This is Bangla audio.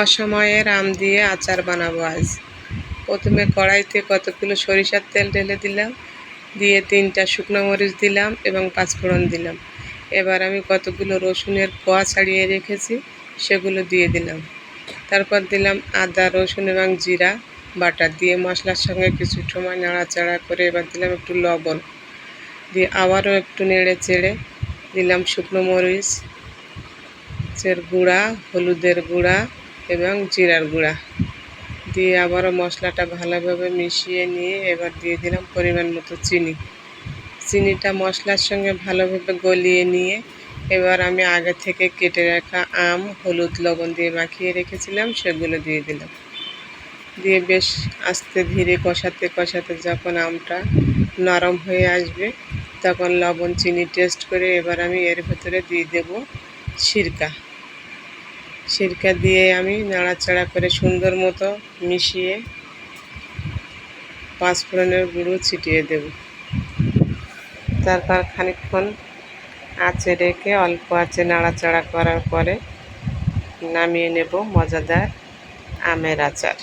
অসময়ের আম দিয়ে আচার বানাবো আজ। প্রথমে কড়াইতে কতগুলো সরিষার তেল ঢেলে দিলাম, দিয়ে 3টা শুকনো মরিচ দিলাম এবং 5 ফোড়ন দিলাম। এবার আমি কতগুলো রসুনের কোয়া ছাড়িয়ে রেখেছি সেগুলো দিয়ে দিলাম। তারপর দিলাম আদা, রসুন এবং জিরা বাটা, দিয়ে মশলার সঙ্গে কিছু সময় নাড়াচাড়া করে এবার দিলাম একটু লবণ, দিয়ে আবারও একটু নেড়ে চেড়ে দিলাম শুকনো মরিচের গুঁড়া, হলুদের গুঁড়া এবং জিরার গুঁড়া, দিয়ে আবারও মশলাটা ভালোভাবে মিশিয়ে নিয়ে এবার দিয়ে দিলাম পরিমাণ মতো চিনিটা মশলার সঙ্গে ভালোভাবে গলিয়ে নিয়ে এবার আমি আগে থেকে কেটে রাখা আম হলুদ লবণ দিয়ে মাখিয়ে রেখেছিলাম সেগুলো দিয়ে দিলাম। দিয়ে বেশ আস্তে ধীরে কষাতে কষাতে যখন আমটা নরম হয়ে আসবে তখন লবণ চিনি টেস্ট করে এবার আমি এর ভেতরে দিয়ে দেব সিরকা দিয়ে আমি নাড়াচাড়া করে সুন্দর মতো মিশিয়ে 5 ফোড়নের গুঁড়ো ছিটিয়ে দেব। তারপর খানিকক্ষণ আঁচে রেখে অল্প আঁচে নাড়াচাড়া করার পরে নামিয়ে নেব মজাদার আমের আচার।